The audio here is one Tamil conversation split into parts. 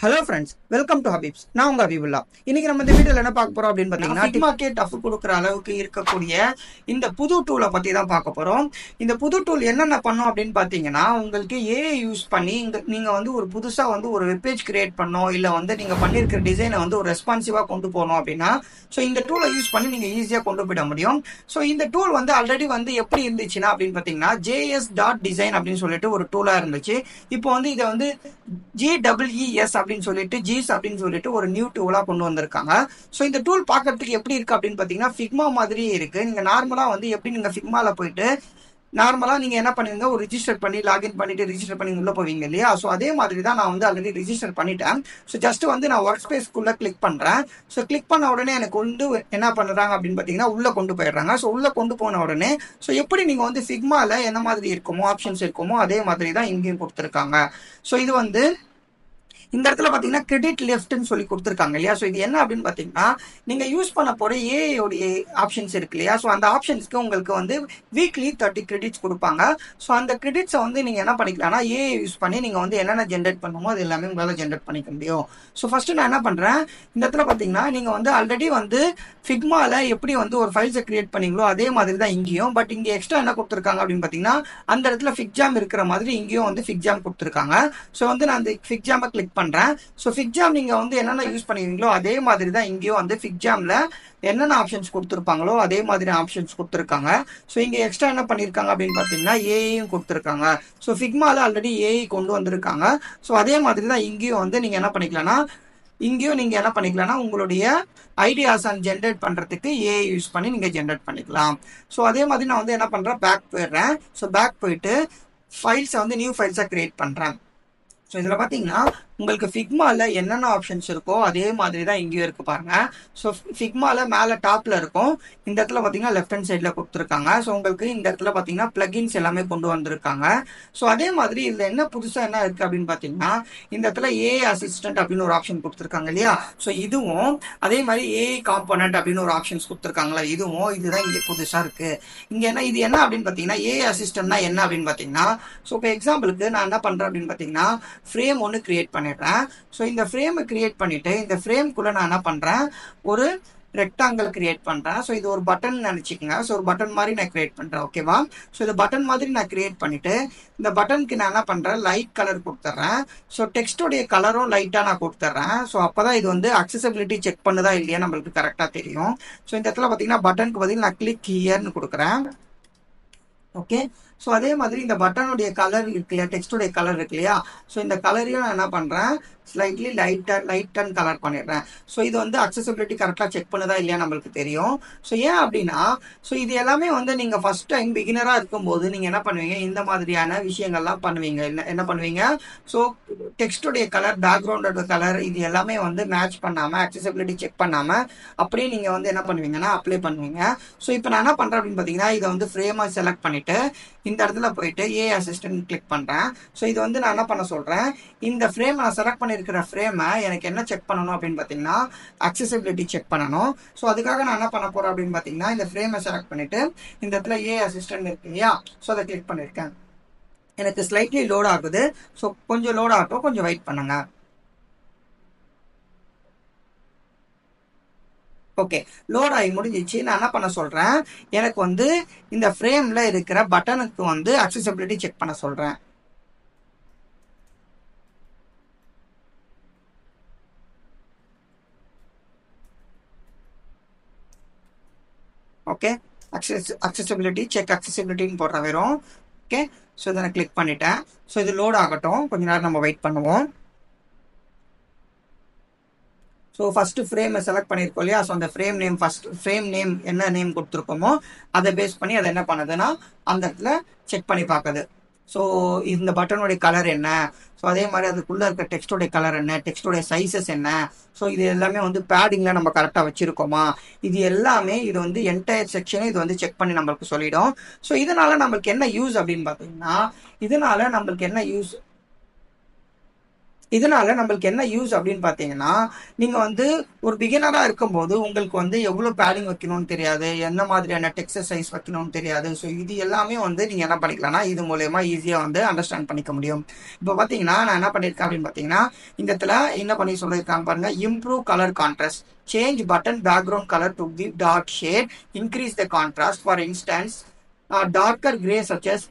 Hello friends, welcome to ஹபீப்ஸ். நான் உங்க ஹபீபுல்லா. இன்னைக்கு நம்ம இந்த வீடியோல என்ன பார்க்க போறோம் அப்படின்னு பார்த்தீங்கன்னா, ஃபிக்மாக்கே டஃப் கொடுக்குற அளவுக்கு இருக்கக்கூடிய இந்த புது டூலை பத்தி தான் பார்க்க போறோம். இந்த புது டூல் என்னென்ன பண்ணும் அப்படின்னு பார்த்தீங்கன்னா, உங்களுக்கு ஏஐ யூஸ் பண்ணி நீங்க வந்து ஒரு புதுசா வந்து ஒரு வெப்பேஜ் கிரியேட் பண்ணோம், இல்ல வந்து நீங்க பண்ணியிருக்கிற டிசைனை வந்து ஒரு ரெஸ்பான்சிவா கொண்டு போகணும் அப்படின்னா, ஸோ இந்த டூலை யூஸ் பண்ணி நீங்க ஈஸியா கொண்டு போயிட முடியும். ஸோ இந்த டூல் வந்து ஆல்ரெடி வந்து எப்படி இருந்துச்சுன்னா அப்படின்னு பார்த்தீங்கன்னா, JS.design அப்படின்னு சொல்லிட்டு ஒரு டூலா இருந்துச்சு. இப்போ வந்து இதை வந்து GEES அப்படின்னு சொல்லிட்டு ஜீஸ் அப்படின்னு சொல்லிட்டு ஒரு நியூ டூலா கொண்டு வந்திருக்காங்க. ஸோ இந்த டூல் பார்க்கறதுக்கு எப்படி இருக்கு அப்படின்னு பார்த்தீங்கன்னா, ஃபிக்மா மாதிரியே இருக்கு. நீங்க நார்மலா வந்து எப்படி நீங்க ஃபிக்மால போயிட்டு நார்மலா நீங்க என்ன பண்ணுவீங்க, ஒரு ரிஜிஸ்டர் பண்ணி லாகின் பண்ணிட்டு ரிஜிஸ்டர் பண்ணி உள்ள போவீங்க இல்லையா? ஸோ அதே மாதிரி தான் நான் வந்து ஆல்ரெடி ரிஜிஸ்டர் பண்ணிட்டேன். ஸோ ஜஸ்ட் வந்து நான் ஒர்க் ஸ்பேஸ்க்குள்ள கிளிக் பண்றேன். ஸோ கிளிக் பண்ண உடனே எனக்கு வந்து என்ன பண்றாங்க அப்படின்னு பார்த்தீங்கன்னா, உள்ள கொண்டு போயிடுறாங்க. ஸோ உள்ள கொண்டு போன உடனே ஸோ எப்படி நீங்க வந்து ஃபிக்மால என்ன மாதிரி இருக்குமோ ஆப்ஷன்ஸ் இருக்குமோ அதே மாதிரி தான் இங்கேயும் கொடுத்துருக்காங்க. ஸோ இது வந்து இந்த இடத்துல பாத்தீங்கன்னா கிரெடிட் லெஃப்ட்னு சொல்லி கொடுத்துருக்காங்க இல்லையா? ஸோ இது என்ன அப்படின்னு பாத்தீங்கன்னா, நீங்க யூஸ் பண்ண போற ஏஐயோடைய ஆப்ஷன்ஸ் இருக்கு இல்லையா? ஸோ அந்த ஆப்ஷன்ஸ்க்கு உங்களுக்கு வந்து வீக்லி 30 கிரெடிட்ஸ் கொடுப்பாங்க. ஸோ அந்த கிரெடிட்ஸை வந்து நீங்க என்ன பண்ணிக்கலாம்னா, ஏஐ யூஸ் பண்ணி நீங்க வந்து என்னென்ன ஜென்ரேட் பண்ணுமோ அது எல்லாமே உங்களால ஜென்ரேட் பண்ணிக்க முடியும். ஸோ ஃபர்ஸ்ட் நான் என்ன பண்றேன், இந்த இடத்துல பாத்தீங்கன்னா நீங்க வந்து ஆல்ரெடி வந்து ஃபிக்மால எப்படி வந்து ஒரு ஃபைல்ஸை கிரியேட் பண்ணீங்களோ அதே மாதிரி தான் இங்கேயும். பட் இங்க எக்ஸ்ட்ரா என்ன கொடுத்துருக்காங்க அப்படின்னு பாத்தீங்கன்னா, அந்த இடத்துல ஃபிக்ஜாம் இருக்கிற மாதிரி இங்கேயும் வந்து ஃபிக்ஜாம் கொடுத்துருக்காங்க. ஸோ வந்து நான் அந்த ஃபிக்ஜாமை கிளிக் பண்றேன். ஸோ ஃபிக்ஜாம் நீங்க வந்து என்னென்ன யூஸ் பண்ணுவீங்களோ அதே மாதிரி தான் இங்கேயும் வந்து ஃபிக்ஜாம்ல என்னென்ன ஆப்ஷன்ஸ் கொடுத்துருப்பாங்களோ அதே மாதிரி ஆப்ஷன்ஸ் கொடுத்துருக்காங்க. ஸோ இங்க எக்ஸ்ட்ரா என்ன பண்ணிருக்காங்க அப்படின்னு பாத்தீங்கன்னா, ஏஐயும் கொடுத்துருக்காங்க. ஸோ ஃபிக்மால ஆல்ரெடி ஏஐ கொண்டு வந்திருக்காங்க. ஸோ அதே மாதிரி தான் இங்கேயும் வந்து நீங்க என்ன பண்ணிக்கலாம்னா, இங்கேயும் நீங்க என்ன பண்ணிக்கலாம்னா, உங்களுடைய ஐடியாஸ் ஜென்ரேட் பண்றதுக்கு ஏஐ யூஸ் பண்ணி நீங்க ஜென்ரேட் பண்ணிக்கலாம். ஸோ அதே மாதிரி நான் வந்து என்ன பண்றேன், பேக் போயிடுறேன். ஸோ பேக் போயிட்டு ஃபைல்ஸை வந்து நியூ ஃபைல்ஸா கிரியேட் பண்றேன். ஸோ இதில் பார்த்தீங்கன்னா உங்களுக்கு ஃபிக்மால என்னென்ன ஆப்ஷன்ஸ் இருக்கோ அதே மாதிரி தான் இங்கேயும் இருக்கு பாருங்க. ஸோ ஃபிக்மால மேலே டாப்ல இருக்கும். இந்த இடத்துல பார்த்தீங்கன்னா லெஃப்ட் ஹேண்ட் சைடில் கொடுத்துருக்காங்க. ஸோ உங்களுக்கு இந்த இடத்துல பார்த்தீங்கன்னா பிளகின்ஸ் எல்லாமே கொண்டு வந்திருக்காங்க. ஸோ அதே மாதிரி இதில் என்ன புதுசாக என்ன இருக்கு அப்படின்னு பார்த்தீங்கன்னா, இந்த இடத்துல ஏஐ அசிஸ்டன்ட் அப்படின்னு ஒரு ஆப்ஷன் கொடுத்துருக்காங்க இல்லையா? ஸோ இதுவும் அதே மாதிரி ஏஐ காம்போனன்ட் அப்படின்னு ஒரு ஆப்ஷன்ஸ் கொடுத்துருக்காங்களா, இதுதான் இங்கே புதுசாக இருக்கு. இங்கே இது என்ன அப்படின்னு பார்த்தீங்கன்னா, ஏஐ அசிஸ்டன்ட்னா என்ன அப்படின்னு பார்த்தீங்கன்னா, ஸோ இப்போ எக்ஸாம்பிளுக்கு நான் என்ன பண்ணுறேன் அப்படின்னு பார்த்தீங்கன்னா, ஃப்ரேம் ஒன்று கிரியேட் பண்ணிடுறேன். ஸோ இந்த ஃப்ரேமை கிரியேட் பண்ணிட்டு இந்த ஃப்ரேம்குள்ள நான் என்ன பண்றேன், ஒரு ரெக்டாங்கிள் கிரியேட் பண்றேன். ஸோ இது ஒரு பட்டன் நினைச்சுக்கோங்க. ஸோ ஒரு பட்டன் மாதிரி நான் கிரியேட் பண்றேன். ஓகேவா? ஸோ இந்த பட்டன் மாதிரி நான் கிரியேட் பண்ணிட்டு இந்த பட்டனுக்கு நான் என்ன பண்றேன், லைட் கலர் கொடுத்துட்றேன். ஸோ டெக்ஸ்டோடைய கலரும் லைட்டா நான் கொடுத்துட்றேன். ஸோ அப்பதான் இது வந்து அக்சசபிலிட்டி செக் பண்ணுதா இல்லையா நம்மளுக்கு கரெக்டா தெரியும். ஸோ இந்த இடத்துல பாத்தீங்கன்னா பட்டனுக்கு பதில் நான் கிளிக் ஹியர்னு கொடுக்குறேன். ஓகே. ஸோ அதே மாதிரி இந்த பட்டனுடைய கலர் இருக்கு இல்லையா, டெக்ஸ்டுடைய கலர் இருக்கு இல்லையா? ஸோ இந்த கலரையும் நான் என்ன பண்றேன், ஸ்லைட்லி லைட் அண்ட் கலர் பண்ணிடுறேன். ஸோ இது வந்து அக்சசபிலிட்டி கரெக்டாக செக் பண்ணுதா இல்லையா நம்மளுக்கு தெரியும். ஸோ ஏன் அப்படின்னா, ஸோ இது எல்லாமே வந்து நீங்கள் ஃபர்ஸ்ட் டைம் பிகினராக இருக்கும்போது நீங்கள் என்ன பண்ணுவீங்க, இந்த மாதிரியான விஷயங்கள்லாம் பண்ணுவீங்க. என்ன பண்ணுவீங்க, ஸோ டெக்ஸ்டுடைய கலர், பேக்ரவுண்டோட கலர் இது எல்லாமே வந்து மேட்ச் பண்ணாமல், அக்சசபிலிட்டி செக் பண்ணாமல் அப்படியே நீங்கள் வந்து என்ன பண்ணுவீங்கன்னா அப்ளை பண்ணுவீங்க. ஸோ இப்போ நான் என்ன பண்ணுறேன் அப்படின்னு பார்த்தீங்கன்னா, இதை வந்து ஃப்ரேமாக செலக்ட் பண்ணிட்டு இந்த இடத்துல போயிட்டு ஏ அசிஸ்டன்ட் கிளிக் பண்றேன். ஸோ இது வந்து நான் என்ன பண்ண சொல்றேன், இந்த ஃப்ரேம் நான் செலக்ட் பண்ணிருக்கிற ஃப்ரேமை எனக்கு என்ன செக் பண்ணணும் அப்படின்னு பார்த்தீங்கன்னா, அக்சசபிலிட்டி செக் பண்ணணும். ஸோ அதுக்காக நான் என்ன பண்ண போறேன் அப்படின்னு பார்த்தீங்கன்னா, இந்த ஃப்ரேமை செலக்ட் பண்ணிட்டு இந்த இடத்துல ஏ அசிஸ்டன்ட் இருக்கு இல்லையா? ஸோ அதை கிளிக் பண்ணிருக்கேன். எனக்கு ஸ்லைட்லி லோட் ஆகுது. ஸோ கொஞ்சம் லோட் ஆகட்டும், கொஞ்சம் வெயிட் பண்ணுங்க. ஓகே, லோட் ஆகி முடிஞ்சிச்சு. நான் என்ன பண்ண சொல்றேன், எனக்கு வந்து இந்த ஃப்ரேம்ல இருக்கிற பட்டனுக்கு வந்து அக்சசபிலிட்டி செக் பண்ண சொல்றேன். ஓகே, அக்சசபிலிட்டி செக் அக்சசபிலிட்டின்னு போடுற வெறும். ஓகே, ஸோ இதை நான் கிளிக் பண்ணிட்டேன். ஸோ இது லோட் ஆகட்டும், கொஞ்ச நேரம் நம்ம வெயிட் பண்ணுவோம். ஸோ ஃபர்ஸ்ட் ஃப்ரேமை செலக்ட் பண்ணியிருக்கோம் இல்லையா? ஸோ அந்த ஃப்ரேம் நேம் என்ன நேம் கொடுத்துருக்கோமோ அதை பேஸ் பண்ணி அதை என்ன பண்ணுதுன்னா அந்த இடத்துல செக் பண்ணி பார்க்குது. ஸோ இந்த பட்டனுடைய கலர் என்ன, ஸோ அதே மாதிரி அதுக்குள்ள இருக்க டெக்ஸ்டோடைய கலர் என்ன, டெக்ஸ்டோடைய சைஸஸ் என்ன, ஸோ இது எல்லாமே வந்து பேடிங்ல நம்ம கரெக்டாக வச்சிருக்கோமா, இது எல்லாமே இது வந்து என்டையர் செக்ஷனும் இது வந்து செக் பண்ணி நம்மளுக்கு சொல்லிடும். ஸோ இதனால நம்மளுக்கு என்ன யூஸ் அப்படின்னு பார்த்தீங்கன்னா, இதனால நம்மளுக்கு என்ன யூஸ், இதனால நம்மளுக்கு என்ன யூஸ் அப்படின்னு பார்த்தீங்கன்னா, நீங்க வந்து ஒரு பிகினரா இருக்கும்போது உங்களுக்கு வந்து எவ்வளவு பேடிங் வைக்கணும்னு தெரியாது, என்ன மாதிரியான டெக்ஸ்ட் சைஸ் வைக்கணும்னு தெரியாது. ஸோ இது எல்லாமே வந்து நீங்க என்ன பண்ணிக்கலாம்னா இது மூலயமா ஈஸியா வந்து அண்டர்ஸ்டாண்ட் பண்ணிக்க முடியும். இப்போ பார்த்தீங்கன்னா நான் என்ன பண்ணியிருக்கேன் அப்படின்னு பார்த்தீங்கன்னா, இந்த இடத்துல என்ன பண்ணி சொல்லியிருக்காங்க பாருங்க, improve colour contrast, change button background colour to give dark shade, increase the contrast. For instance darker grey such as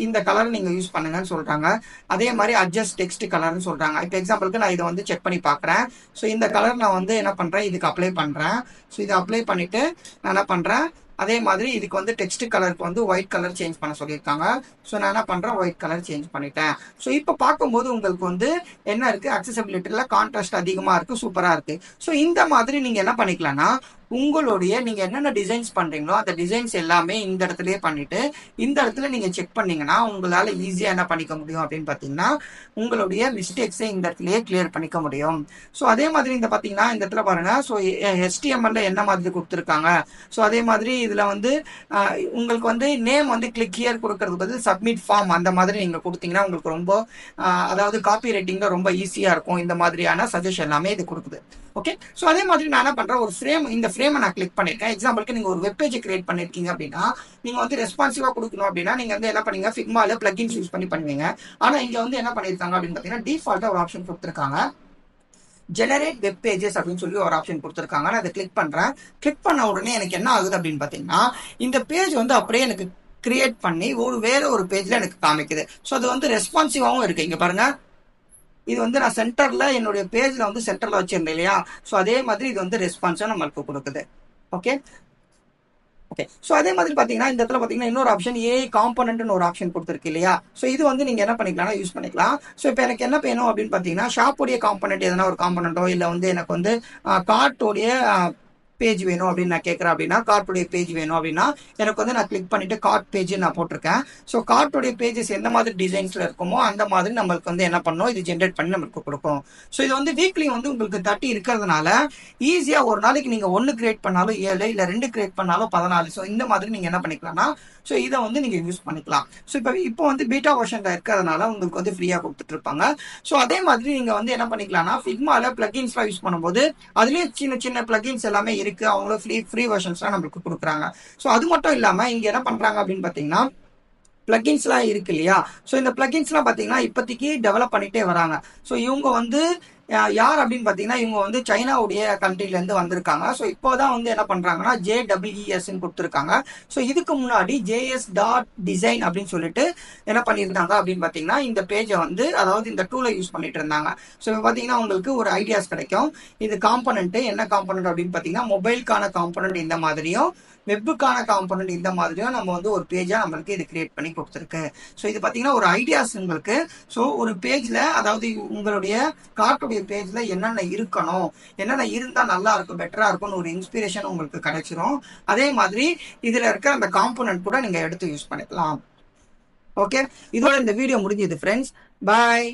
இந்த கலர் நீங்க யூஸ் பண்ணுங்கன்னு சொல்றாங்க. அதே மாதிரி அட்ஜஸ்ட் டெக்ஸ்ட் கலர்னு சொல்றாங்க. இப்போ எக்ஸாம்பிளுக்கு நான் இதை வந்து செக் பண்ணி பார்க்குறேன். ஸோ இந்த கலர் நான் வந்து என்ன பண்றேன், இதுக்கு அப்ளை பண்றேன். ஸோ இதை அப்ளை பண்ணிட்டு நான் என்ன பண்றேன், அதே மாதிரி இதுக்கு வந்து டெக்ஸ்ட் கலருக்கு வந்து ஒயிட் கலர் சேஞ்ச் பண்ண சொல்லியிருக்காங்க. ஸோ நான் என்ன பண்றேன், ஒயிட் கலர் சேஞ்ச் பண்ணிட்டேன். ஸோ இப்போ பார்க்கும்போது உங்களுக்கு வந்து என்ன இருக்கு, அக்சசபிலிட்டியில கான்ட்ராஸ்ட் அதிகமா இருக்கு, சூப்பரா இருக்கு. ஸோ இந்த மாதிரி நீங்க என்ன பண்ணிக்கலாம்னா உங்களுடைய நீங்க என்னென்ன டிசைன்ஸ் பண்றீங்களோ அந்த டிசைன்ஸ் எல்லாமே இந்த இடத்துலயே பண்ணிட்டு இந்த இடத்துல நீங்க செக் பண்ணீங்கன்னா உங்களால ஈஸியா என்ன பண்ணிக்க முடியும் அப்படின்னு பாத்தீங்கன்னா உங்களுடைய மிஸ்டேக்ஸை இந்த இடத்துலயே கிளியர் பண்ணிக்க முடியும். ஸோ அதே மாதிரி இந்த பாத்தீங்கன்னா இந்த இடத்துல பாருங்க, ஸோ HTML என்ன மாதிரி கொடுத்துருக்காங்க. ஸோ அதே மாதிரி இதுல வந்து உங்களுக்கு வந்து நேம் வந்து கிளிக் ஹியர் கொடுக்கறது பதில் சப்மிட் ஃபார்ம் அந்த மாதிரி நீங்க கொடுத்தீங்கன்னா உங்களுக்கு ரொம்ப அதாவது காப்பி ரைட்டிங்ல ரொம்ப ஈஸியா இருக்கும். இந்த மாதிரியான சஜஷன் எல்லாமே இது கொடுக்குது. ஓகே, ஸோ அதே மாதிரி நான் என்ன பண்றேன், ஒரு ஃப்ரேம், இந்த ஃப்ரேமை நான் கிளிக் பண்ணிருக்கேன். எக்ஸாம்பிளுக்கு நீங்க ஒரு வெப் பேஜ் கிரியேட் பண்ணிருக்கீங்க அப்படின்னா நீங்க வந்து ரெஸ்பான்சிவா கொடுக்கணும் அப்படின்னா நீங்க வந்து என்ன பண்ணீங்க, ஃபிக்மால பிளகின்ஸ் யூஸ் பண்ணி பண்ணுவீங்க. ஆனா இங்க வந்து என்ன பண்ணிருக்காங்க அப்படின்னு பாத்தீங்கன்னா டிஃபால்ட்டா ஒரு ஆப்ஷன் கொடுத்துருக்காங்க, ஜெனரேட் வெப் பேஜஸ் அப்படின்னு சொல்லி ஒரு ஆப்ஷன் கொடுத்துருக்காங்க. நான் அதை கிளிக் பண்றேன். கிளிக் பண்ண உடனே எனக்கு என்ன ஆகுது அப்படின்னு பாத்தீங்கன்னா இந்த பேஜ் வந்து அப்படியே எனக்கு கிரியேட் பண்ணி வேற ஒரு பேஜ்ல எனக்கு காமிக்குது. ஸோ அது வந்து ரெஸ்பான்சிவாவும் இருக்கு. இங்க பாருங்க, இது வந்து நான் சென்டர்ல என்னுடைய பேஜ்ல வந்து சென்டர்ல வச்சிருந்தேன் இல்லையா. ஸோ அதே மாதிரி இது வந்து ரெஸ்பான்ஸா நம்மளுக்கு கொடுக்குது. ஓகே ஓகே, ஸோ அதே மாதிரி பார்த்தீங்கன்னா இந்த இடத்துல பார்த்தீங்கன்னா இன்னொரு ஆப்ஷன் ஏஐ காம்பனன்ட்னு ஒரு ஆப்ஷன் கொடுத்துருக்கு இல்லையா. ஸோ இது வந்து நீங்க என்ன பண்ணிக்கலாம்னா யூஸ் பண்ணிக்கலாம். ஸோ இப்போ எனக்கு என்ன வேணும் அப்படின்னு பார்த்தீங்கன்னா ஷாப்புடைய காம்பனன்ட் எதனா ஒரு காம்பனன்ட்டோ இல்லை வந்து எனக்கு வந்து கார்ட்டோடைய பேஜ் வேணும் அப்படின்னு நான் கேட்குறேன் அப்படின்னா, கார்ட்டுடைய பேஜ் வேணும் அப்படின்னா எனக்கு வந்து நான் கிளிக் பண்ணிட்டு கார்ட் பேஜ் நான் போட்டிருக்கேன். ஸோ கார்ட்டுடைய பேஜஸ் எந்த மாதிரி டிசைன்ஸ்ல இருக்குமோ அந்த மாதிரி நம்மளுக்கு வந்து என்ன பண்ணணும், இது ஜென்ரேட் பண்ணி நம்மளுக்கு கொடுக்கும். ஸோ இது வந்து வீக்லி வந்து உங்களுக்கு 30 இருக்கிறதுனால ஈஸியா ஒரு நாளைக்கு நீங்க 1 கிரியேட் பண்ணாலும் 7 இல்லை 2 கிரியேட் பண்ணாலும் 14. ஸோ இந்த மாதிரி நீங்க என்ன பண்ணிக்கலாம்னா ஸோ இதை வந்து நீங்க யூஸ் பண்ணிக்கலாம். ஸோ இப்போ வந்து பீட்டா வெர்ஷன்ல இருக்கிறதுனால உங்களுக்கு வந்து ஃப்ரீயா கொடுத்துட்டு இருப்பாங்க. ஸோ அதே மாதிரி நீங்க வந்து என்ன பண்ணிக்கலாம்னா ஃபிக்மால பிளகின்ஸ்லாம் யூஸ் பண்ணும்போது அதுலயே சின்ன சின்ன பிளகின்ஸ் எல்லாமே இருக்கு. அவங்களும் ஃப்ரீ வெர்ஷன்ஸ்லாம் நம்மளுக்கு கொடுக்குறாங்க. ஸோ அது மட்டும் இல்லாம இங்க என்ன பண்றாங்க அப்படின்னு பாத்தீங்கன்னா பிளகின்ஸ்லாம் இருக்கு இல்லையா. ஸோ இந்த பிளகின்ஸ்லாம் பாத்தீங்கன்னா இப்போதைக்கு டெவலப் பண்ணிட்டே வராங்க. ஸோ இவங்க வந்து யார் அப்படின்னு பாத்தீங்கன்னா இவங்க வந்து சைனாவுடைய கண்ட்ரில இருந்து வந்திருக்காங்க. ஸோ இப்போதான் வந்து என்ன பண்றாங்கன்னா JEES கொடுத்துருக்காங்க. ஸோ இதுக்கு முன்னாடி JS.design அப்படின்னு சொல்லிட்டு என்ன பண்ணியிருந்தாங்க அப்படின்னு பாத்தீங்கன்னா இந்த பேஜை வந்து அதாவது இந்த டூலை யூஸ் பண்ணிட்டு இருந்தாங்க. ஸோ இப்போ பாத்தீங்கன்னா உங்களுக்கு ஒரு ஐடியாஸ் கிடைக்கும். இது காம்பனன்ட் என்ன காம்பனன்ட் அப்படின்னு பாத்தீங்கன்னா மொபைலுக்கான காம்பனன்ட் இந்த மாதிரியும் வெப்புக்கான காம்பனன்ட் இந்த மாதிரியும் நம்ம வந்து ஒரு பேஜா நம்மளுக்கு இது கிரியேட் பண்ணி கொடுத்துருக்கு. ஸோ இது பாத்தீங்கன்னா ஒரு ஐடியாஸ் உங்களுக்கு. ஸோ ஒரு பேஜ்ல அதாவது உங்களுடைய கார்ட்டுடைய பேஜ்ல என்னென்ன இருக்கணும், என்னென்ன இருந்தா நல்லா இருக்கும், பெட்டரா இருக்கும்னு ஒரு இன்ஸ்பிரேஷன் உங்களுக்கு கிடைச்சிரும். அதே மாதிரி இதுல இருக்க அந்த காம்பனன்ட் கூட நீங்க எடுத்து யூஸ் பண்ணிக்கலாம். ஓகே, இதோட இந்த வீடியோ முடிஞ்சது ஃப்ரெண்ட்ஸ். பாய்.